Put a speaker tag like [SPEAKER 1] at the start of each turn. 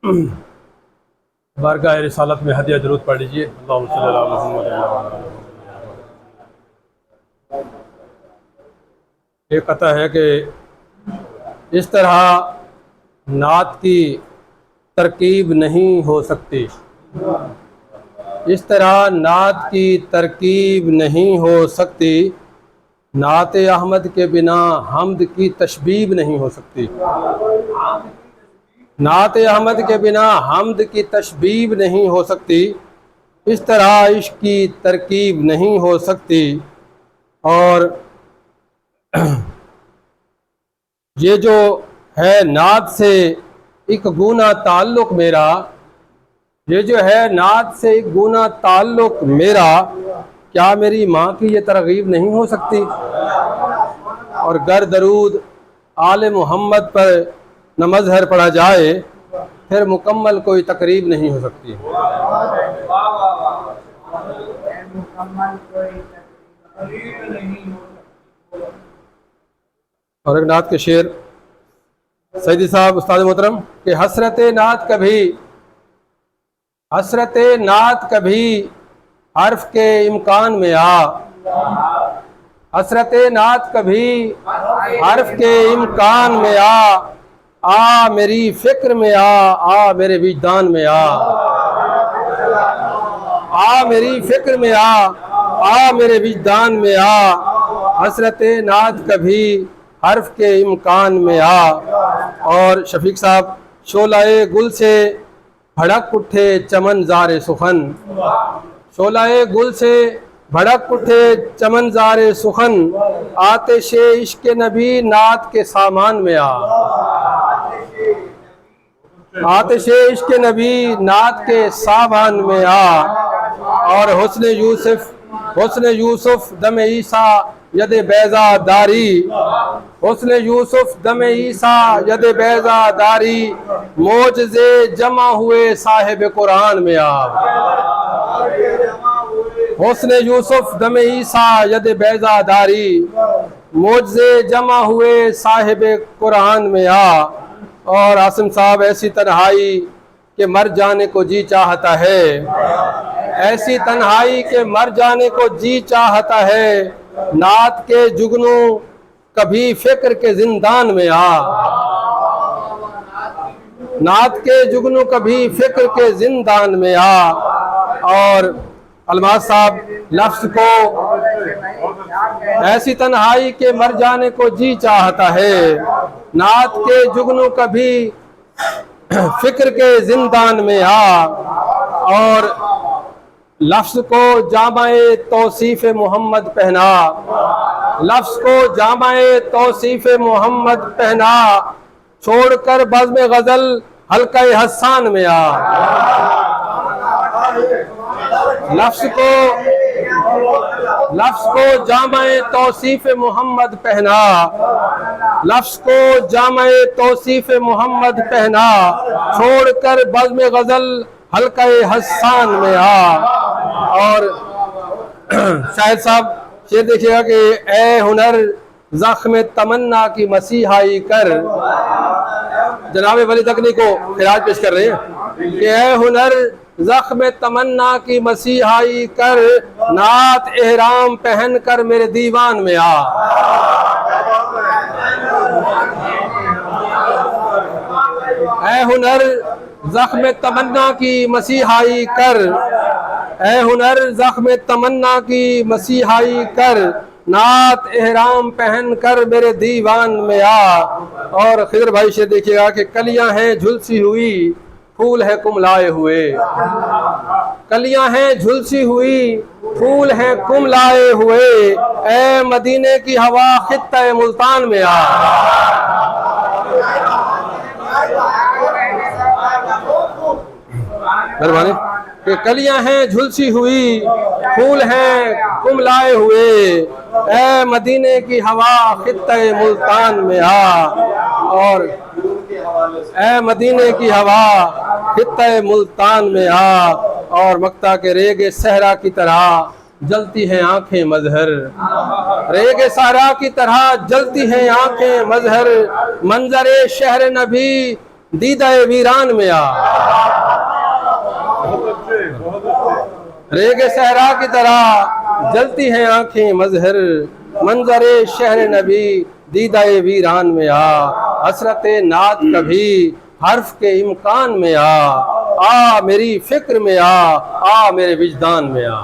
[SPEAKER 1] बारगाह रिसालत में हदिया दरूद पढ़ लीजिए। अल्लाहुम्मा सल्ली अला मुहम्मद। ये कथा है कि इस तरह नात की तरकीब नहीं हो सकती, इस तरह नात की तरकीब नहीं हो सकती। नात अहमद के बिना हम्द की तशबीब नहीं हो सकती, नात अहमद के बिना हम्द की तशबीब नहीं हो सकती। इस तरह इश्क की तरकीब नहीं हो सकती। और ये जो है नात से एक गुना ताल्लुक़ मेरा, ये जो है नात से एक गुना ताल्लुक़ मेरा, क्या मेरी माँ की ये तरगीब नहीं हो सकती? और गर दरूद आले मोहम्मद पर न मज़हर पढ़ा जाए फिर मुकम्मल कोई तकरीब नहीं हो सकती। और एक नात के शेर सईदी साहब उस्ताद मोहतरम कि हसरत नात कभी हर्फ के इम्कान में आ, हसरत नात कभी हर्फ के इम्कान में आ मेरी फिक्र में आ मेरे विजदान में आ मेरी फिक्र में आ मेरे विजदान में हसरत नात कभी हर्फ के इम्कान में आ। और शफीक साहब शोलाए गुल से भड़क उठे चमन ज़ारे सुखन, शोलाए गुल से भड़क उठे चमन ज़ारे सुखन, आतिशे इश्क नबी नात के सामान में आ, आतिशे इश्क नबी नात के सामान में आ। और हुस्न यूसुफ दम ईसा यद बैजा दारी, हुस्न यूसुफ दम ईसा यद बैजा दारी, मोजज़े जमा हुए साहिब कुरान में आ, हुस्न यूसुफ दम ईसा यद बैजा दारी, मोजज़े जमा हुए साहिब कुरान में आ। और आसिम साहब ऐसी तन्हाई के मर जाने को जी चाहता है, ऐसी तन्हाई के मर जाने को जी चाहता है, नात के जुगनू कभी फिक्र के जिंदान में आ, नात के जुगनू कभी फिक्र के जिंदान में आ। और अलमास साहब लफ्ज़ को ऐसी तन्हाई के मर जाने को जी चाहता है, नात के जुगनू कभी फिक्र के जिंदान में आ। और लफ्ज़ को जामाए तौसीफ़ मोहम्मद पहना, लफ्ज़ को जामाए तौसीफ़ मोहम्मद पहना, छोड़कर बज़्म गज़ल हल्का हसान में आ, लफ्ज़ को जामाए तौसीफ़ मोहम्मद पहना, लफ्ज़ को जामाए तौसीफ़ मोहम्मद पहना, छोड़कर बज़्म गज़ल हल्का हसान में आ। और शाहिद साहब शेर देखिएगा कि ए हुनर ज़ख्म तमन्ना की मसीहाई कर, जनाब वली तकनी को खिराज पेश कर रहे हैं कि ए हुनर ज़ख्म तमन्ना की मसीहाई कर, नात एहराम पहन कर मेरे दीवान में आ, ए हुनर ज़ख्म तमन्ना की मसीहाई कर, ए हुनर ज़ख्म तमन्ना की मसीहाई कर, नात एहराम पहन कर मेरे दीवान में आ। और खिदर भाई से देखिएगा कि कलियां हैं झुलसी हुई, फूल है कुमलाए हुए, कलियां हैं झुलसी हुई, फूल हैं कुमलाए हुए, ए मदीने की हवा खित्ता मुल्तान में आ, मेहरबानी कि कलियां हैं झुलसी हुई, फूल हैं कुमलाए हुए, ए मदीने की हवा खित्ते मुल्तान में आ। और ए मदीने की हवा खित्ते मुल्तान में आ। और मक्ता के रेगे सहरा की तरह जलती हैं आंखें मजहर, रेगे सहरा की तरह जलती हैं आंखें मजहर, मंजरे शहर नबी दीदाए वीरान में आ। रेगे सहरा की तरह जलती हैं आंखें मजहर, मंजरे शहर नबी दीदाए वीरान में आ। हसरते नात कभी हर्फ के इम्कान में आ मेरी फिक्र में आ मेरे विजदान में आ।